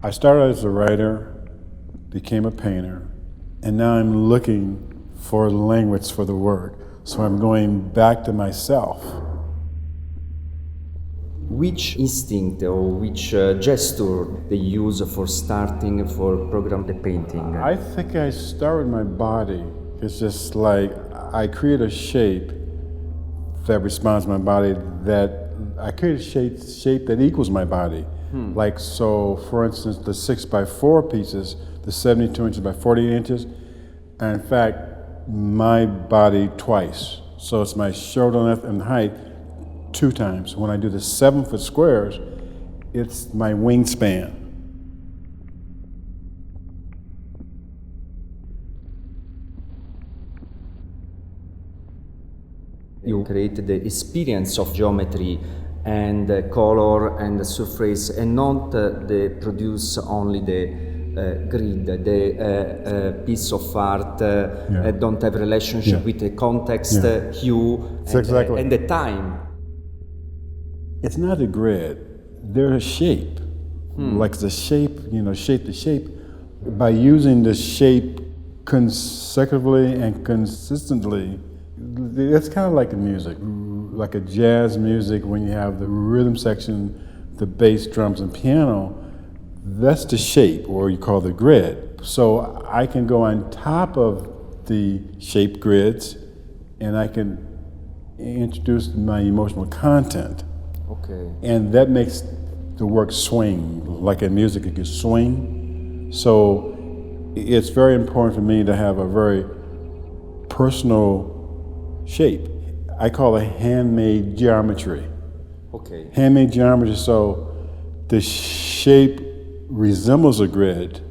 I started as a writer, became a painter, and now I'm looking for language for the word. So I'm going back to myself. Which instinct or which gesture they use for starting for program the painting? I think I start with my body. It's just like I create a shape that responds to my body, that I create a shape that equals my body. Like, so for instance, the 6x4 pieces, the 72 inches by 48 inches, are in fact my body twice. So it's my shoulder length and height 2 times. When I do the 7-foot squares, it's my wingspan. You create the experience of geometry and color and the surface, and not produce only the grid, the piece of art don't have relationship with the context, hue, and the time. It's not a grid. They're a shape. Like the shape, shape to shape. By using the shape consecutively and consistently, it's kind of like a music, like a jazz music when you have the rhythm section, the bass, drums, and piano. That's the shape, or you call the grid. So I can go on top of the shape grids and I can introduce my emotional content. Okay. And that makes the work swing, like in music it can swing. So it's very important for me to have a very personal shape. I call it handmade geometry. Okay. Handmade geometry, so the shape resembles a grid,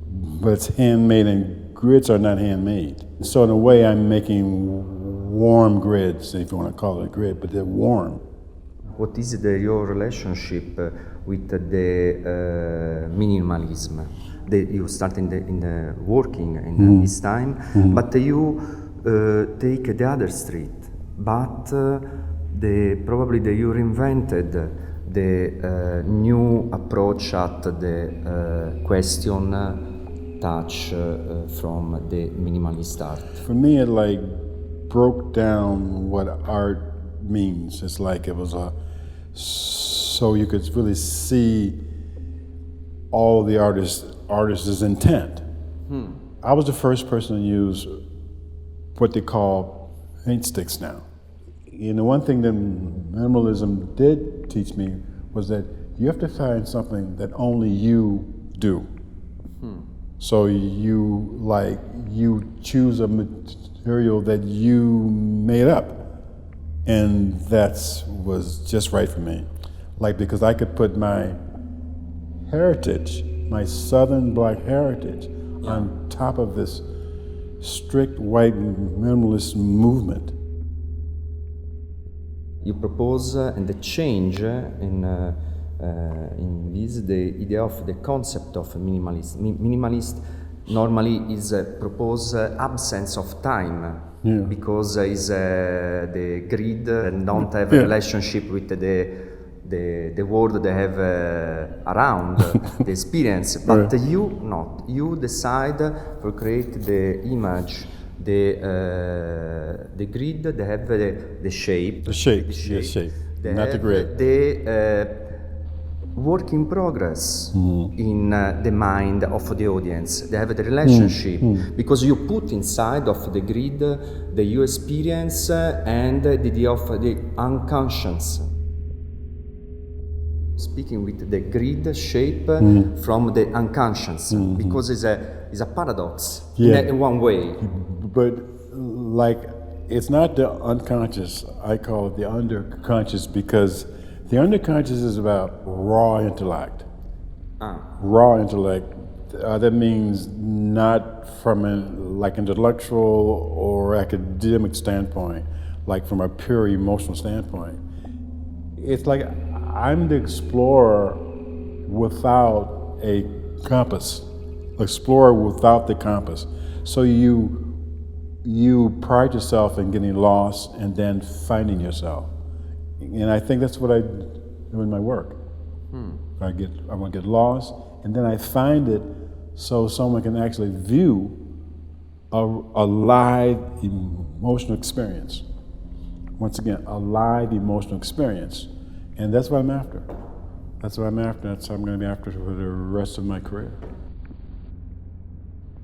but it's handmade, and grids are not handmade. So in a way I'm making warm grids, if you want to call it a grid, but they're warm. What is your relationship with the minimalism? You start in the working in this time, but you take the other street. But probably you reinvented the new approach at the question touch from the minimalist art. For me, it like broke down what art means. It's like it was so you could really see all the artist's intent. I was the first person to use what they call paint sticks now. The one thing that minimalism did teach me was that you have to find something that only you do. So you choose a material that you made up, and that was just right for me. Because I could put my heritage, my Southern Black heritage, on top of this strict white minimalist movement. You propose and the change in this the idea of the concept of minimalist. Minimalist normally is propose absence of time because is the grid and don't have a relationship with the world they have around the experience. But you not. You decide to create the image. The grid, they have the shape. The shape. Not the grid. The work in progress in the mind of the audience. They have the relationship because you put inside of the grid the you experience and the idea of the unconscious. Speaking with the grid shape from the unconscious because it's a paradox in one way. But it's not the unconscious, I call it the underconscious, because the underconscious is about raw intellect. Raw intellect, that means not from an intellectual or academic standpoint, from a pure emotional standpoint. It's like I'm the explorer without a compass, explorer without the compass. So you pride yourself in getting lost and then finding yourself. And I think that's what I do in my work. I want to get lost, and then I find it so someone can actually view a live emotional experience. Once again, a live emotional experience. And that's what I'm after. That's what I'm after. That's what I'm going to be after for the rest of my career.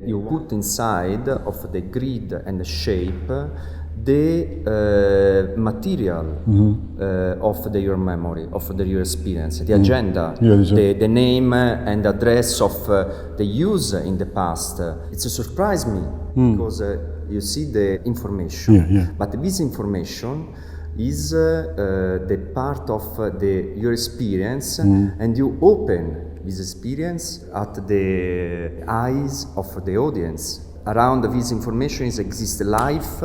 You put inside of the grid and the shape the material of your memory, of your experience, the agenda, the name and address of the use in the past. It surprised me because you see the information, but this information is the part of your experience, and you open this experience at the eyes of the audience. Around this information exists life,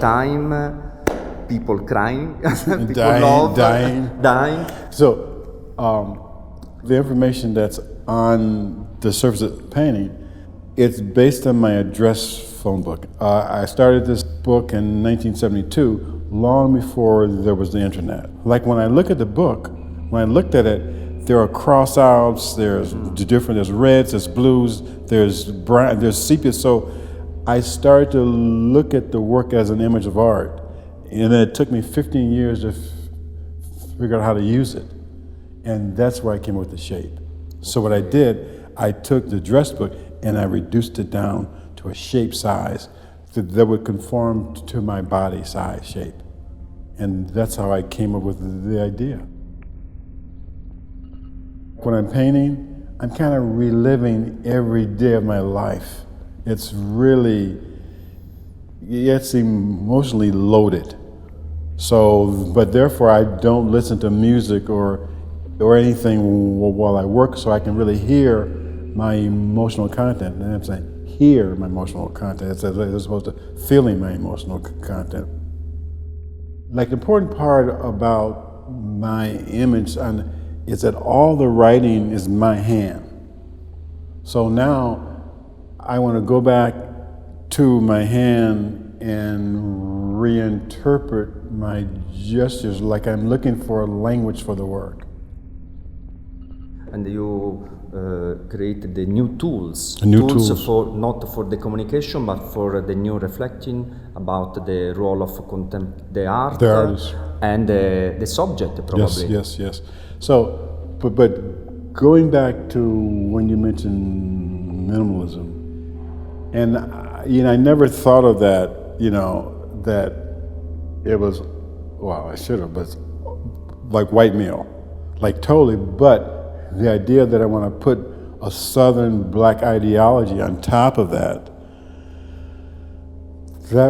time, people crying, people dying. So the information that's on the surface of the painting, it's based on my address phone book. I started this book in 1972, long before there was the internet. Like when I look at the book, when I looked at it, there are cross outs, there's reds, there's blues, there's brown, there's sepia. So I started to look at the work as an image of art. And then it took me 15 years to figure out how to use it. And that's where I came up with the shape. So what I did, I took the dress book and I reduced it down to a shape size that would conform to my body size shape. And that's how I came up with the idea. When I'm painting, I'm kind of reliving every day of my life. It's emotionally loaded. So, but therefore I don't listen to music or anything while I work, so I can really hear my emotional content. And I'm saying, hear my emotional content as opposed to feeling my emotional content. Like the important part about my image is that all the writing is my hand. So now I want to go back to my hand and reinterpret my gestures like I'm looking for a language for the work. And you created the new tools. Tools for not for the communication, but for the new reflecting about the role of the art, the artist, and the subject, probably. Yes. So, but going back to when you mentioned minimalism, and I never thought of that. That it was, well, I should have, but like white male, like totally, but. The idea that I want to put a Southern black ideology on top of that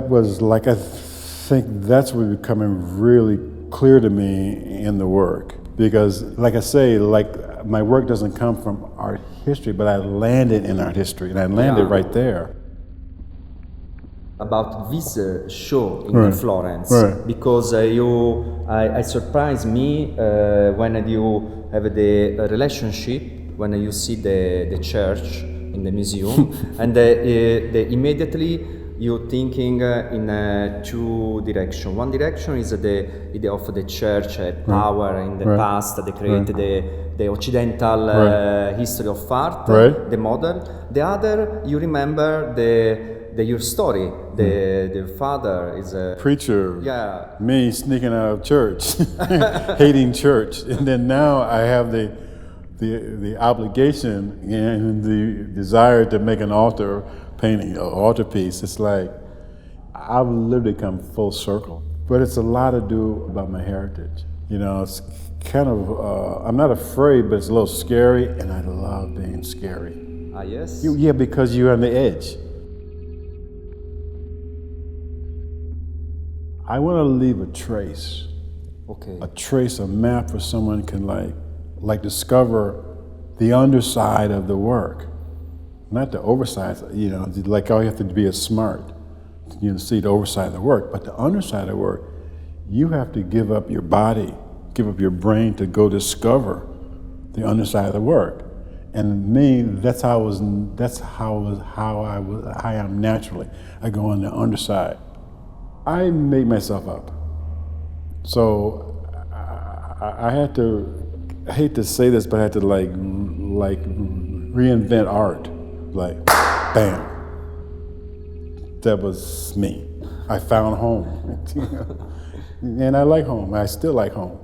was like, I think that's what becoming really clear to me in the work. Because like I say, like my work doesn't come from art history, but I landed in art history, and I landed right there. About this show in Florence, because I surprised me when you have the relationship, when you see the church in the museum, and immediately you're thinking in two directions. One direction is the idea of the church power in the past, they created the Occidental history of art, the model. The other, you remember your story. The father is a preacher. Yeah. Me sneaking out of church, hating church, and then now I have the obligation and the desire to make an altar painting, an altar piece. It's like I've literally come full circle. But it's a lot to do about my heritage. It's kind of I'm not afraid, but it's a little scary, and I love being scary. Ah, yes. Yeah, because you're on the edge. I want to leave a trace. Okay. A trace, a map where someone can like discover the underside of the work. Not the overside, like all you have to be is smart, see the overside of the work, but the underside of the work, you have to give up your body, give up your brain to go discover the underside of the work. And me, that's how I am naturally. I go on the underside. I made myself up. So I had to I hate to say this, but I had to like reinvent art. Like, bam. That was me. I found home. And I like home. I still like home.